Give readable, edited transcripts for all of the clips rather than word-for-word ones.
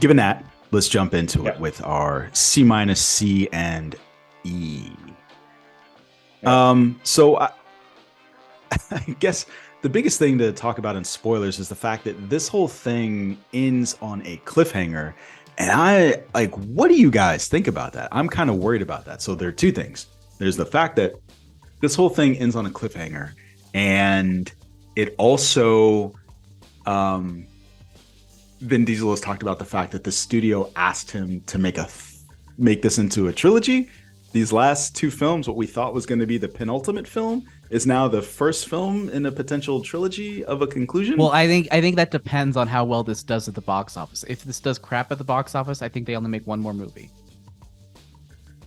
Given that, let's jump into it Yep. with our C minus C and E. Yep. So I guess the biggest thing to talk about in spoilers is the fact that this whole thing ends on a cliffhanger. And I like, what do you guys think about that? I'm kind of worried about that. So there are two things. There's the fact that this whole thing ends on a cliffhanger, and it also, um, Vin Diesel has talked about the fact that the studio asked him to make this into a trilogy. These last two films, what we thought was going to be the penultimate film, is now the first film in a potential trilogy of a conclusion. Well, I think that depends on how well this does at the box office. If this does crap at the box office, I think they only make one more movie.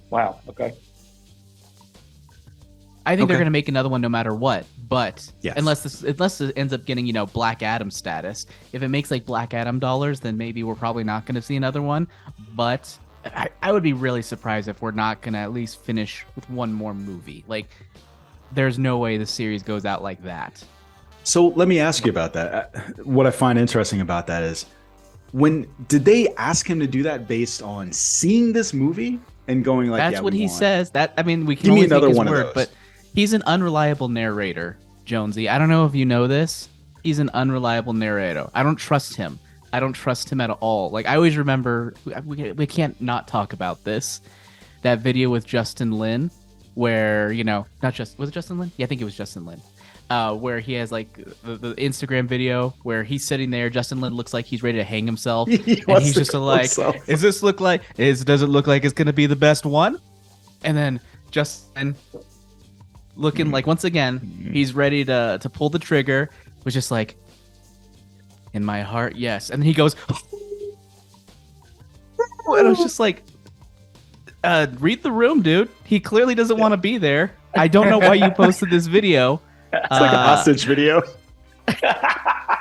Wow. Okay. I think they're Okay. going to make another one no matter what. But Yes. unless it ends up getting, Black Adam status, if it makes like Black Adam dollars, then maybe we're probably not going to see another one. But I would be really surprised if we're not going to at least finish with one more movie. Like, there's no way the series goes out like that. So let me ask you about that. What I find interesting about that is, when did they ask him to do that based on seeing this movie and going like, That's yeah, what we he want- says. We can Give me only take another his one of word, those. but he's an unreliable narrator, Jonesy. I don't know if you know this. He's an unreliable narrator. I don't trust him. I don't trust him at all. Like, I always remember, we can't not talk about this. That video with Justin Lin, where, was it Justin Lin? Yeah, I think it was Justin Lin. Where he has like the Instagram video where he's sitting there. Justin Lin looks like he's ready to hang himself. He And wants he's to just kill like, himself. does it look like it's going to be the best one? And then Justin looking like, once again, he's ready to pull the trigger, was just like, in my heart, yes. And then he goes, and I was just like, read the room, dude. He clearly doesn't want to be there. I don't know why you posted this video. It's like a hostage video. I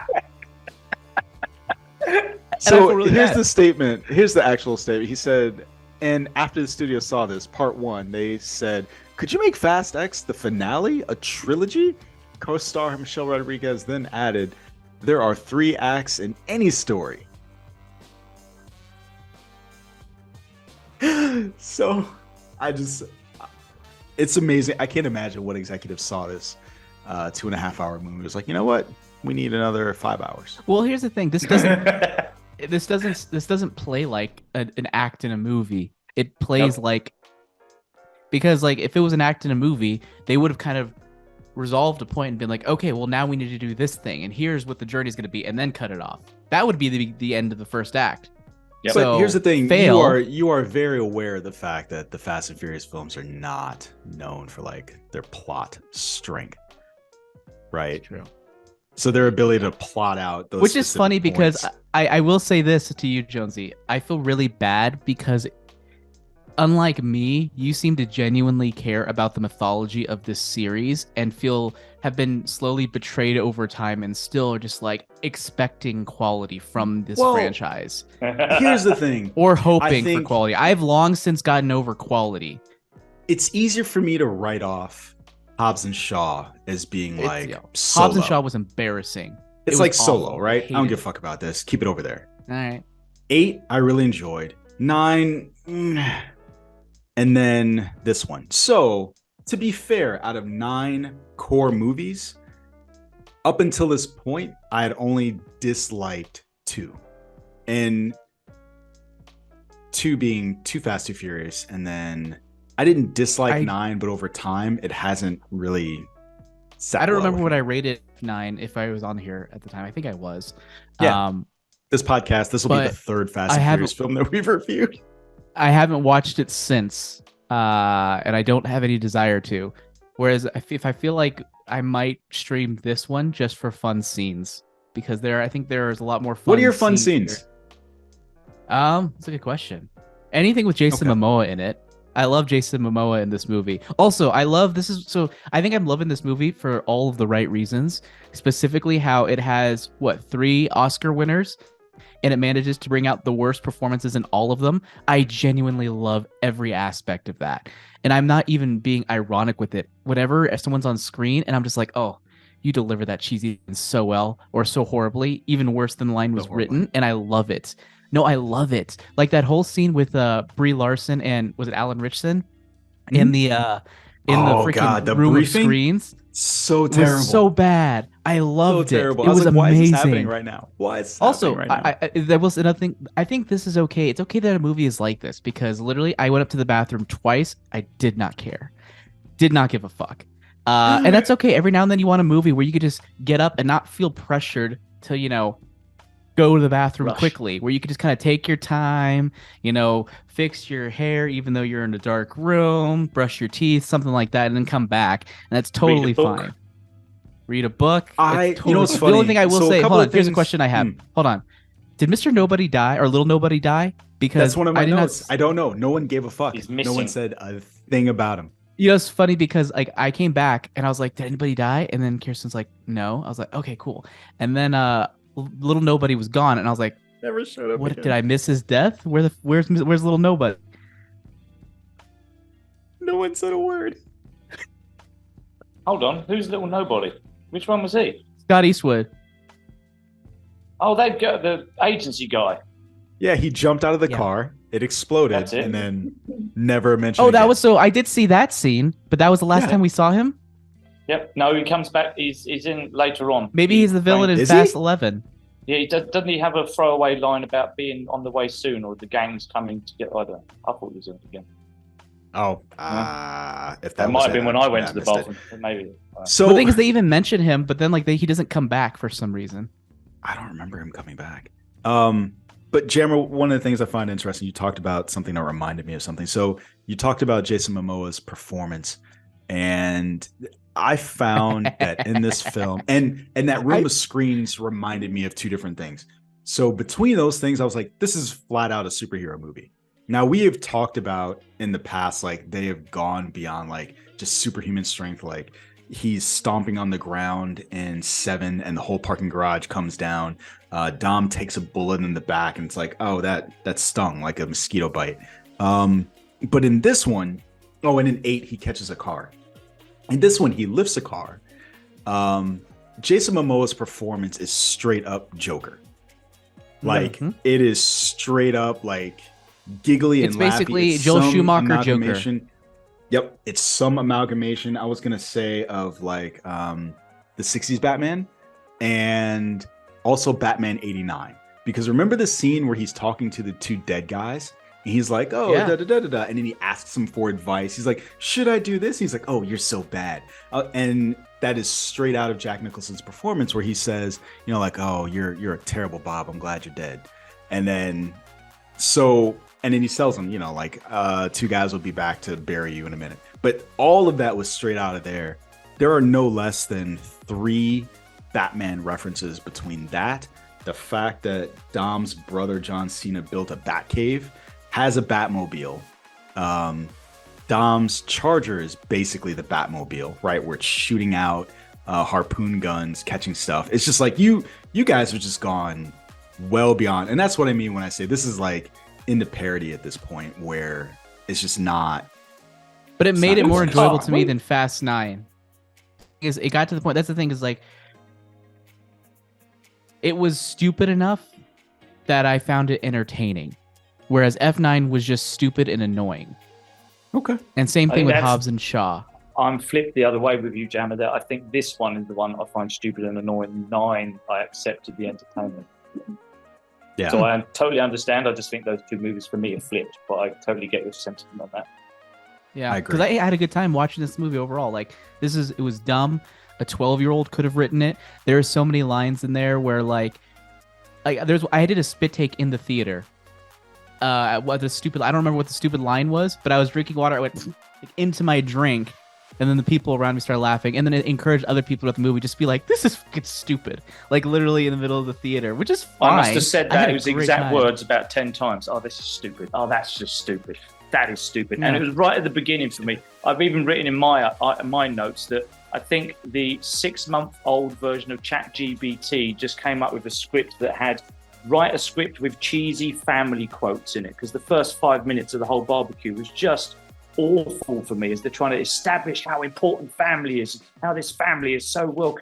So feel really here's bad. the statement. Here's the actual statement. He said, and after the studio saw this, part one, they said, could you make Fast X the finale, a trilogy? Co-star Michelle Rodriguez then added, there are 3 acts in any story. So it's amazing. I can't imagine what executives saw this 2.5 hour movie. It was like, you know what? We need another 5 hours. Well, here's the thing. This doesn't play like an act in a movie. It plays Nope. like, because like if it was an act in a movie, they would have kind of resolved a point and been like, okay, well now we need to do this thing, and here's what the journey is going to be, and then cut it off. That would be the end of the first act. Yep. But So, here's the thing: fail. you are very aware of the fact that the Fast and Furious films are not known for like their plot strength, right? True. So their ability to plot out those, Which is specific funny because points- I will say this to you, Jonesy. I feel really bad because, unlike me, you seem to genuinely care about the mythology of this series and have been slowly betrayed over time and still are just like expecting quality from this Well, franchise here's the thing: or hoping for think- quality. I've long since gotten over quality. it's easier for me to write off Hobbs and Shaw as being It's, like Hobbs and Solo. Shaw was embarrassing. It's it was like Solo, awful. right? I don't Hated give a it. fuck about this. Keep it over there. All right. 8, I really enjoyed. 9, and then this one. So, to be fair, out of 9 core movies, up until this point, I had only disliked 2. And 2 being Too Fast, Too Furious. And then I didn't dislike 9, but over time, it hasn't really sat I don't well remember with what me. I rated 9 if I was on here at the time. I think I was. Yeah. This podcast, this will be but the 3rd Fast I and haven't- Furious film that we've reviewed. I haven't watched it since, and I don't have any desire to. Whereas if I feel like I might stream this one just for fun scenes, because I think there's a lot more fun. What are your fun scenes? here. That's a good question. Anything with Jason Okay. Momoa in it. I love Jason Momoa in this movie. Also, I think I'm loving this movie for all of the right reasons. Specifically, how it has 3 Oscar winners, and it manages to bring out the worst performances in all of them. I genuinely love every aspect of that. And I'm not even being ironic with it. Whenever someone's on screen and I'm just like, oh, you deliver that cheesy so well or so horribly, even worse than the line was horribly. written, and I love it. No, I love it. Like that whole scene with Brie Larson and was it Alan Richson in the Oh freaking God, the room of briefing, screens. so It was so terrible, bad. I so loved it. terrible. It I was was like, why is this happening amazing. right now? Why is this happening Also, right now? there was another thing. I think this is okay. It's okay that a movie is like this because literally, I went up to the bathroom twice. I did not care, did not give a fuck, and that's okay. Every now and then, you want a movie where you could just get up and not feel pressured to, go to the bathroom Rush. quickly, where you could just kind of take your time, fix your hair, even though you're in a dark room, brush your teeth, something like that, and then come back, and that's Read a totally book. fine. Read a book. It's You know totally what's fine. funny? The only thing I will So a say, couple hold on, of here's a things. question I have. Hold on. Did Mr. Nobody die or Little Nobody die? That's Because one of my I did not. notes. I don't know. No one gave a fuck. He's No one missing. said a thing about him. It's funny because like I came back and I was like, did anybody die? And then Kirsten's like, no. I was like, okay, cool. And then Little Nobody was gone, and I was like, Never showed up. what again. did I miss his death? Where's Little Nobody? No one said a word. Hold on, who's Little Nobody? Which one was he? Scott Eastwood. Oh, that guy, the agency guy. Yeah, he jumped out of the Yeah. car. It exploded, That's it. and then never mentioned. Oh, that again. was so. I did see that scene, but that was the last Yeah. time we saw him. Yep. No, he comes back. He's in later on. Maybe he's the villain in Is he? Fast 11. Yeah, doesn't he have a throwaway line about being on the way soon, or the gang's coming to get? I don't know. I thought he was in it again. Oh, if that That might was have been it, when I went to the missed it. bathroom. Maybe. So The thing is, they even mention him, but then like he doesn't come back for some reason. I don't remember him coming back. But Jammer, one of the things I find interesting, you talked about something that reminded me of something. So you talked about Jason Momoa's performance, and I found that in this film, and that room of screens reminded me of two different things. So between those things, I was like, this is flat out a superhero movie. Now we have talked about in the past, like they have gone beyond like just superhuman strength, like he's stomping on the ground in Seven and the whole parking garage comes down. Dom takes a bullet in the back and it's like, oh, that stung like a mosquito bite. But in this one, and in 8 he catches a car. In this one he lifts a car. Jason Momoa's performance is straight up Joker. Like it is straight up like giggly It's and laughy. basically It's Joel some Schumacher Joker. amalgamation. Yep, it's some amalgamation. I was gonna say of like the '60s Batman and also Batman '89. Because remember the scene where he's talking to the two dead guys, and he's like, "Oh, Yeah. da da da da da," and then he asks him for advice. He's like, "Should I do this?" He's like, "Oh, you're so bad," and that is straight out of Jack Nicholson's performance, where he says, like, "Oh, you're a terrible Bob. I'm glad you're dead," and then he tells him, like, two guys will be back to bury you in a minute. But all of that was straight out of there. There are no less than 3 Batman references between that, the fact that Dom's brother John Cena built a Batcave, has a Batmobile. Dom's Charger is basically the Batmobile, right? Where it's shooting out harpoon guns, catching stuff. It's just like you guys have just gone well beyond. And that's what I mean when I say this is like into parody at this point, where it's just not. But it made it more enjoyable to me wait. than Fast 9. It got to the point. That's the thing is like, it was stupid enough that I found it entertaining, whereas F9 was just stupid and annoying. Okay. And same I thing think with that's- Hobbs and Shaw. I'm flipped the other way with you, Jammer. That I think this one is the one I find stupid and annoying. 9, I accepted the entertainment. Yeah. So I totally understand. I just think those two movies for me are flipped, but I totally get your sentiment on that. Yeah, I because agree. I had a good time watching this movie overall. Like, it was dumb. A 12-year-old could have written it. There are so many lines in there where I did a spit take in the theater. I don't remember what the stupid line was, but I was drinking water. I went into my drink, and then the people around me started laughing, and then it encouraged other people at the movie just to be like, "This is fucking stupid!" Like literally in the middle of the theater, which is fine. I must have said I had that. a It was great exact time. words about 10 times. Oh, this is stupid. Oh, that's just stupid. That is stupid. And Yeah. it was right at the beginning for me. I've even written in my notes that I think the 6-month-old version of ChatGPT just came up with a script that had write a script with cheesy family quotes in it, because the first 5 minutes of the whole barbecue was just awful for me as they're trying to establish how important family is, how this family is so well.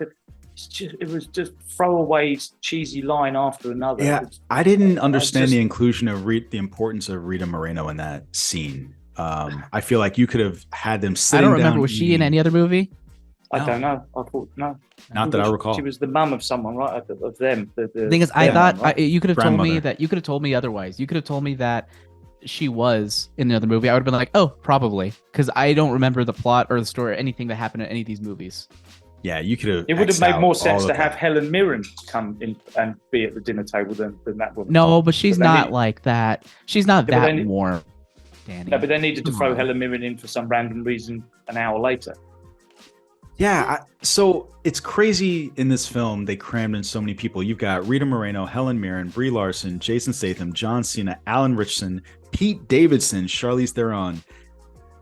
it was just throwaway cheesy line after another. Yeah, I didn't understand the inclusion of the importance of Rita Moreno in that scene. I feel like you could have had them sitting. I don't remember. Down Was she in any other movie? I don't know. I thought no. Not that I recall. She was the mum of someone, right? Of them. The thing is, I thought right? you could have told me Grandmother. that. You could have told me otherwise. You could have told me that she was in another movie. I would have been like, oh, probably, because I don't remember the plot or the story or anything that happened in any of these movies. Yeah, you could have. It would have made more sense to have Helen Mirren come in and be at the dinner table than that woman. No, but she's not like that. She's not that warm, Danny. No, but they needed to throw Helen Mirren in for some random reason an hour later. Yeah, so it's crazy in this film. They crammed in so many people. You've got Rita Moreno, Helen Mirren, Brie Larson, Jason Statham, John Cena, Alan Richardson, Pete Davidson, Charlize Theron,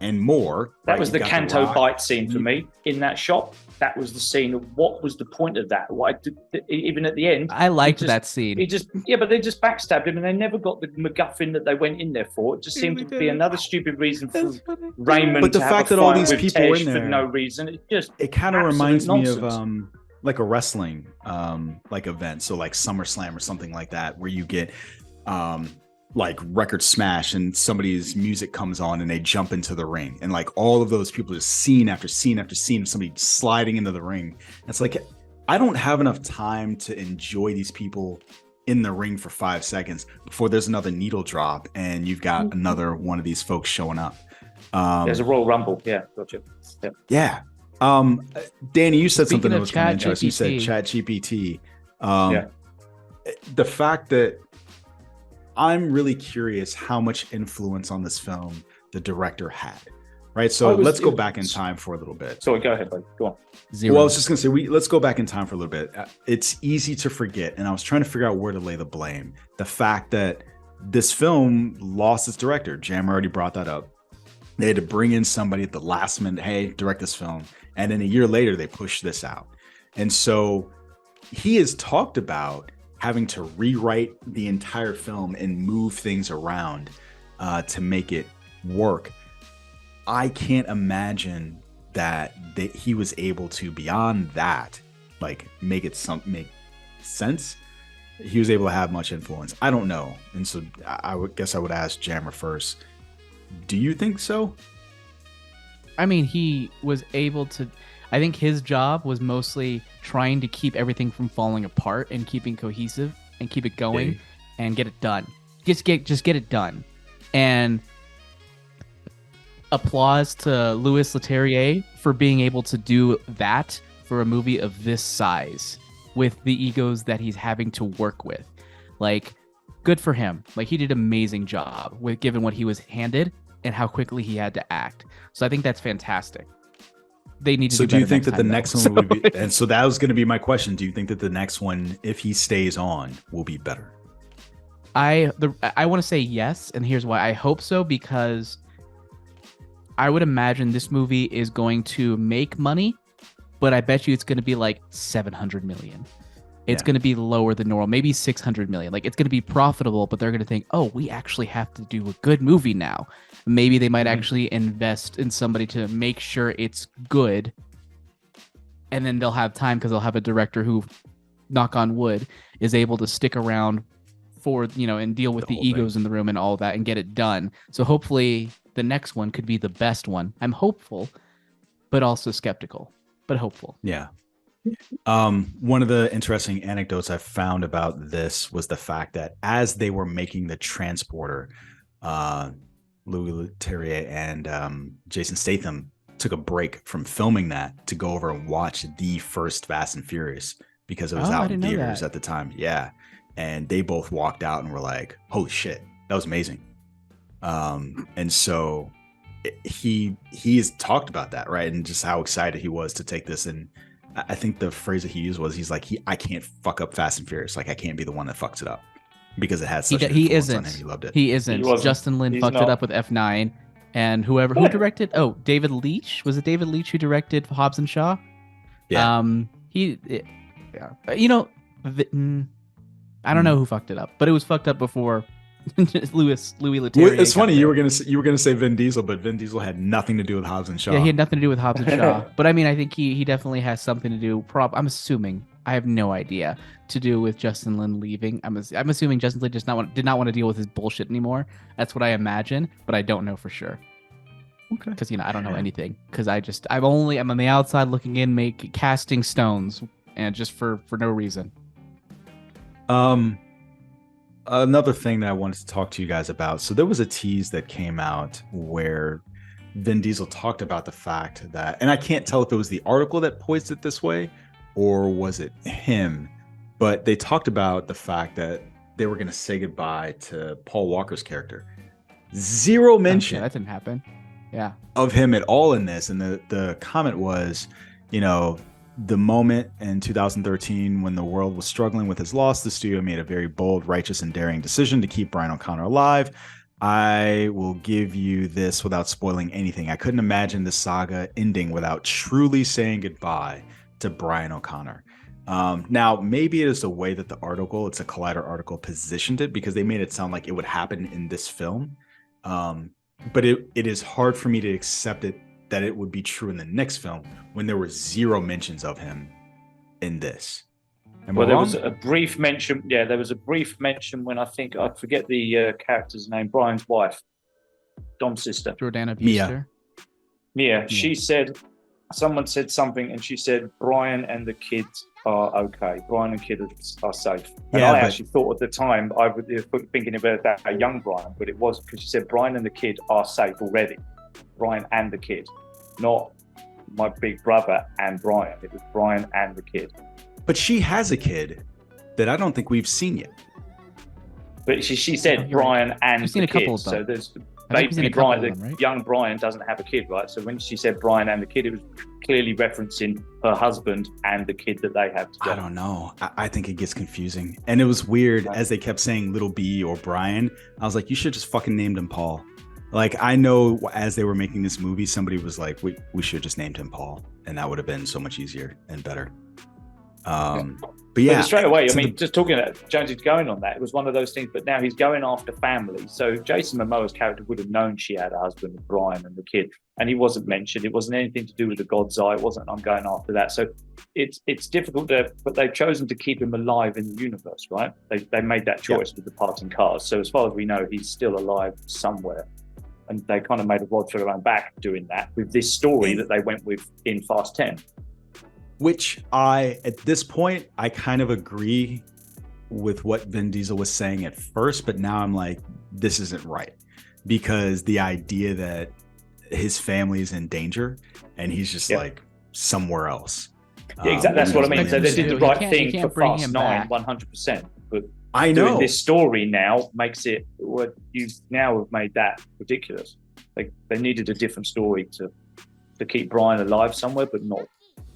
and more. That was the Canto Bite scene for me in that shot. That was the scene of what was the point of that? Even at the end, I liked that scene. But they just backstabbed him, and they never got the MacGuffin that they went in there for. It just seemed to be another stupid reason for Raymond. But the fact that all these people were in there for no reason, it kind of reminds me of like a wrestling like event, so like SummerSlam or something like that, where you get like record smash and somebody's music comes on and they jump into the ring, and like all of those people, just scene after scene after scene of somebody sliding into the ring. It's like, I don't have enough time to enjoy these people in the ring for 5 seconds before there's another needle drop and you've got another one of these folks showing up. There's a Royal Rumble. Yeah, gotcha. Yeah. Danny, you said something that was kind of interesting. You said ChatGPT. The fact that I'm really curious how much influence on this film the director had, right? So let's go back in time for a little bit. Sorry, go ahead, buddy. Go on. Zero. Well, I was just going to say, let's go back in time for a little bit. It's easy to forget, and I was trying to figure out where to lay the blame. The fact that this film lost its director. Jam already brought that up. They had to bring in somebody at the last minute, hey, direct this film. And then a year later, they pushed this out. And so he has talked about having to rewrite the entire film and move things around to make it work. I can't imagine that he was able to, beyond that, like make sense. He was able to have much influence. I don't know. And so I guess I would ask Jammer first. Do you think so? I mean, he was able to. I think his job was mostly trying to keep everything from falling apart and keeping cohesive and keep it going and get it done. Just get it done. And applause to Louis Leterrier for being able to do that for a movie of this size with the egos that he's having to work with. Like, good for him. Like, he did an amazing job with given what he was handed and how quickly he had to act. So I think that's fantastic. They need to. So do you think that the next one will be? And so that was going to be my question. Do you think that the next one, if he stays on, will be better? I want to say yes, and here's why. I hope so, because I would imagine this movie is going to make money, but I bet you it's going to be like 700 million. It's going to be lower than normal, maybe 600 million. Like, it's going to be profitable, but they're going to think, oh, we actually have to do a good movie now. Maybe they might actually invest in somebody to make sure it's good. And then they'll have time because they'll have a director who, knock on wood, is able to stick around for, and deal with the egos in the room and all that and get it done. So hopefully the next one could be the best one. I'm hopeful, but also skeptical, but hopeful. Yeah. One of the interesting anecdotes I found about this was the fact that as they were making the transporter, Louis Leterrier and Jason Statham took a break from filming that to go over and watch the first Fast and Furious because it was out in theaters at the time. Yeah. And they both walked out and were like, holy shit, that was amazing. And so he has talked about that, right? And just how excited he was to take this. And I think the phrase that he used was, he's like, I can't fuck up Fast and Furious. Like, I can't be the one that fucks it up because it has such an influence on him. He loved it. He isn't. Justin Lin fucked it up with F9, and who directed? Oh, David Leitch. Was it David Leitch who directed Hobbs and Shaw? Yeah. I don't know who fucked it up, but it was fucked up before Louis Leterrier. It's funny you were gonna say Vin Diesel, but Vin Diesel had nothing to do with Hobbs and Shaw. Yeah, he had nothing to do with Hobbs and Shaw. But I mean, I think he definitely has something to do. I'm assuming I have no idea, to do with Justin Lin leaving. I'm assuming Justin Lin did not want to deal with his bullshit anymore. That's what I imagine, but I don't know for sure. Okay. Because I don't know anything. Because I'm on the outside looking in, casting stones, and just for no reason. Another thing that I wanted to talk to you guys about. So there was a tease that came out where Vin Diesel talked about the fact that, and I can't tell if it was the article that poised it this way or was it him, but they talked about the fact that they were going to say goodbye to Paul Walker's character. Zero mention. Okay, that didn't happen. Yeah. Of him at all in this. And the comment was, the moment in 2013 when the world was struggling with his loss, the studio made a very bold, righteous, and daring decision to keep Brian O'Connor alive. I will give you this without spoiling anything. I couldn't imagine the saga ending without truly saying goodbye to Brian O'Connor. Now, maybe it is the way that the article, it's a Collider article, positioned it, because they made it sound like it would happen in this film. But it is hard for me to accept it that it would be true in the next film when there were zero mentions of him in this. There was a brief mention. Yeah, there was a brief mention when I forget the character's name, Brian's wife, Dom's sister, Jordana Brewster. Mia. She said, someone said something, and she said, Brian and the kids are okay. Brian and kids are safe. And I actually thought at the time, I was thinking about a young Brian, but it was because she said Brian and the kid are safe already. Brian and the kid, not my big brother and Brian. It was Brian and the kid. But she has a kid that I don't think we've seen yet. But she said Brian and the kid. So there's baby Brian, right? Young Brian doesn't have a kid, right? So when she said Brian and the kid, it was clearly referencing her husband and the kid that they have together. I don't know. I think it gets confusing. And it was weird as they kept saying little B or Brian. I was like, you should just fucking named him Paul. Like, I know as they were making this movie, somebody was like, we should just named him Paul. And that would have been so much easier and better. But yeah. But straight away, just talking about Jonesy's going on that, it was one of those things, but now he's going after family. So Jason Momoa's character would have known she had a husband, Brian, and the kid. And he wasn't mentioned. It wasn't anything to do with the God's Eye. It wasn't, I'm going after that. So it's difficult but they've chosen to keep him alive in the universe, right? They made that choice with the parting cars. So as far as we know, he's still alive somewhere. And they kind of made a rod for their own back doing that with this story that they went with in Fast 10. Which at this point, I kind of agree with what Vin Diesel was saying at first, but now I'm like, this isn't right. Because the idea that his family is in danger and he's just like somewhere else. Yeah, exactly. That's what I mean. So they did the right thing for Fast 9, 100%. But I know doing this story now makes it what you now have made that ridiculous. Like they needed a different story to keep Brian alive somewhere, but not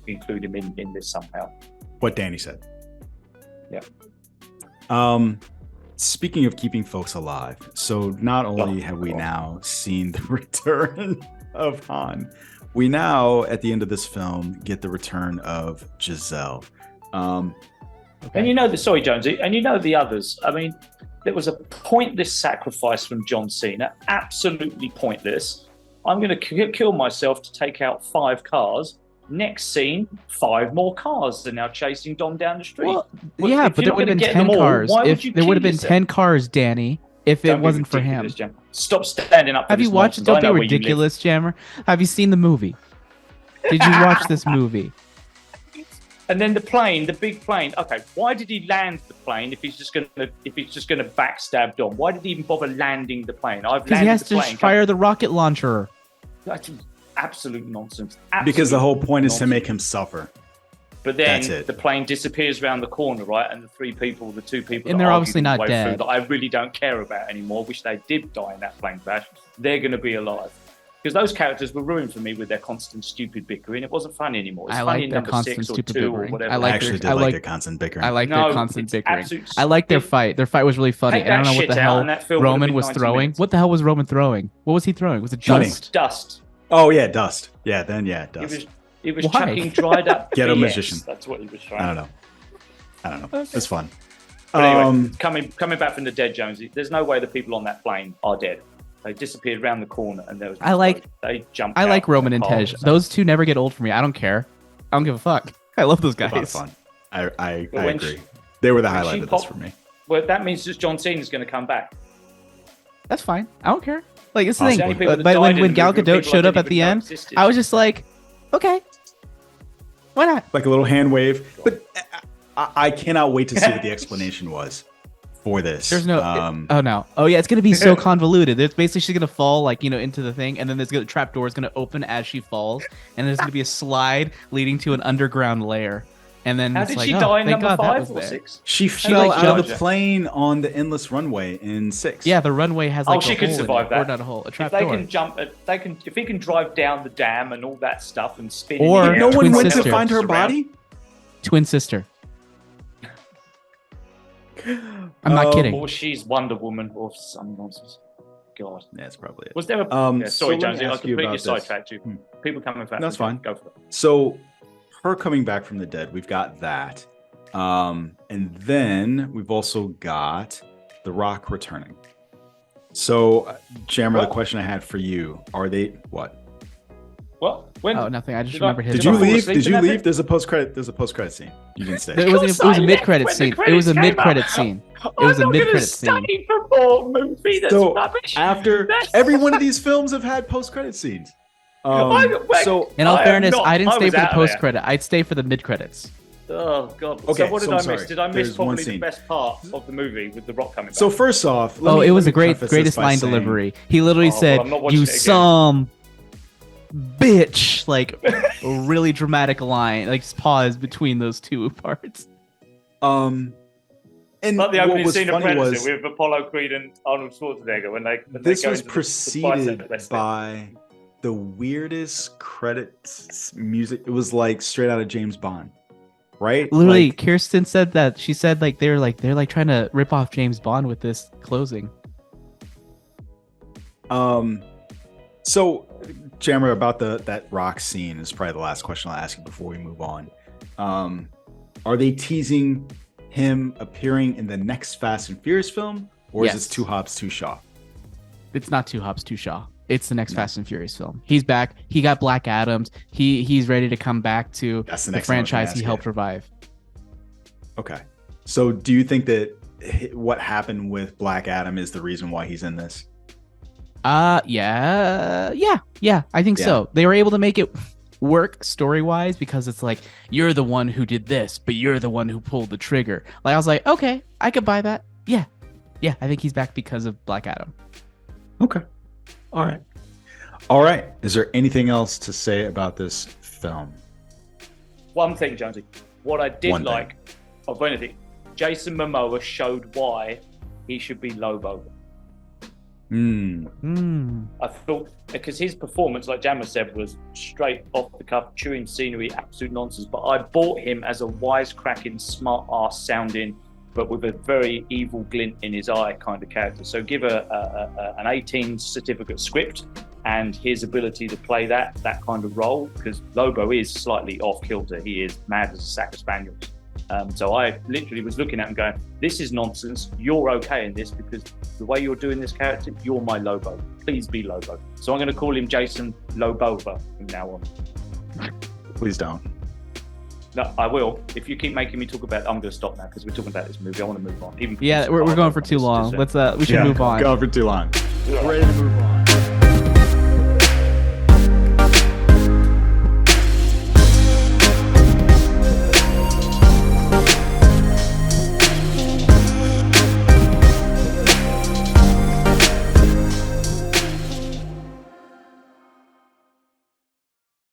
include him in this somehow. What Danny said. Yeah. Speaking of keeping folks alive, so not only have we now seen the return of Han, we now at the end of this film get the return of Giselle. And sorry, Jonesy, and the others. I mean, there was a pointless sacrifice from John Cena, absolutely pointless. I'm going to kill myself to take out 5 cars. Next scene, 5 more cars are now chasing Dom down the street. Well, yeah, but there would have been 10 cars. There would have been 10 cars, Danny, if it wasn't for him. Jammer. Stop standing up. Have you watched it? Don't be ridiculous, Jammer. Have you seen the movie? Did you watch this movie? And then the big plane. Okay, why did he land the plane if he's just gonna backstab Dom? Why did he even bother landing the plane? Because he has to fire the rocket launcher. That's absolute nonsense. Because the whole point is to make him suffer. But then the plane disappears around the corner, right? And the 2 people, and they're obviously not dead, that I really don't care about anymore. Wish they did die in that plane crash. They're going to be alive. Because those characters were ruined for me with their constant stupid bickering. It wasn't funny anymore. It's funny in number 6 or 2 or whatever. I actually did like their constant bickering. I like their constant bickering. I like their fight. Their fight was really funny. And I don't know what the hell Roman was throwing. What the hell was Roman throwing? What was he throwing? Was it dust? Dust. Oh yeah, dust. Yeah, dust. It was chucking dried up. Ghetto magician. That's what he was trying. I don't know. It's fun. But anyway, coming back from the dead, Jonesy. There's no way the people on that plane are dead. They disappeared around the corner, and there was. They jumped. I like Roman and Tej. Those 2 never get old for me. I don't care. I don't give a fuck. I love those guys. A lot of fun. I But when agree. They were the when highlight she of this popped- for me. Well, that means that John Cena's going to come back. That's fine. I don't care. Like it's the Awesome. thing. The only people that But died when in when the Gal movie were Gadot people I showed up didn't at the even know end, existed. I was just like, okay, why not? Like a little hand wave. But I cannot wait to see what the explanation was for this. There's no. Oh no. Oh yeah, it's gonna be so convoluted. There's basically she's gonna fall like into the thing, and then there's gonna trap door is gonna open as she falls, and there's gonna be a slide leading to an underground lair, and then How it's did like, she oh, die in thank number God that 5 was or there. 6? She fell like, out of jumped. the plane on the endless runway in 6. Yeah, the runway has like Oh, she a could hole in survive it, that. or not a hole, a If trap they door. can jump, if he can drive down the dam and all that stuff and spin. Or in the air No and one twin went to sister. find her around. body? Twin sister. I'm not kidding. Or she's Wonder Woman or some nonsense. God. That's probably it. Was there a? So Sorry, let me Jonesy, I ask you completely about this. sidetracked you. People coming back. That's fine. Go for it. So, her coming back from the dead, we've got that. And then we've also got The Rock returning. So, Jammer, the What? question I had for you, are they what? What? When? Oh, nothing. I just Did I- remembered his. Did you I fall line. leave? asleep Did in you that leave? bit? There's a post-credit scene. You didn't stay. It was Of a course I mid-credit left when scene. the It was a credits came mid-credit up. scene. It I'm was a not gonna mid-credit scene. stay for more movie. That's So rubbish. after every one of these films have had post-credit scenes. So In all I am fairness, not- I didn't I stay was for the out of there. post-credit. I'd stay for the mid-credits. Oh god. Okay, So what did so I'm I sorry. miss? Did I miss There's one probably the scene. best part of the movie with The Rock coming back? so first off, Oh, it was a let me great, preface this greatest by line saying- delivery. He literally Oh, well, said, I'm not watching "You it again." some bitch," like a really dramatic line. Like just pause between those two parts. And Not the what opening was scene of funny Predator was with Apollo Creed and Arnold Schwarzenegger when they this go was into the preceded bicep wrestling. by the weirdest credits music. It was like straight out of James Bond, right? Literally, Like, Kirsten said that. She said they're trying to rip off James Bond with this closing. So, Jammer, about that rock scene is probably the last question I'll ask you before we move on. Are they teasing him appearing in the next Fast and Furious film, or is Yes. this Two Hobbs, Two Shaw? It's not Two Hobbs, Two Shaw. It's the next Fast and Furious film. He's back. He got Black Adams. He's ready to come back to That's the the next one I was gonna franchise he ask helped you. revive. Okay. So, do you think that what happened with Black Adam is the reason why he's in this? Yeah. I think Yeah. so. They were able to make it work story wise because it's like you're the one who did this, but you're the one who pulled the trigger. Like I was like, okay, I could buy that. Yeah. I think he's back because of Black Adam. Okay. All right. All right. Is there anything else to say about this film? One thing, Jonesy. What I did One thing. like of anything, Jason Momoa showed why he should be Lobo. I thought because his performance, like Jammer said, was straight off the cuff, chewing scenery, absolute nonsense. But I bought him as a wisecracking, smart ass sounding, but with a very evil glint in his eye kind of character. So give an 18 certificate script and his ability to play that kind of role, because Lobo is slightly off kilter. He is mad as a sack of spaniels. So I literally was looking at him going, this is nonsense. You're okay in this because the way you're doing this character, you're my Lobo. Please be Lobo. So I'm going to call him Jason Lobova from now on. Please don't. No, I will. If you keep making me talk about it, I'm going to stop now because we're talking about this movie. I want to move on. Even Yeah, we're going for too long. Let's we should move on. Going for too long. Ready to move on.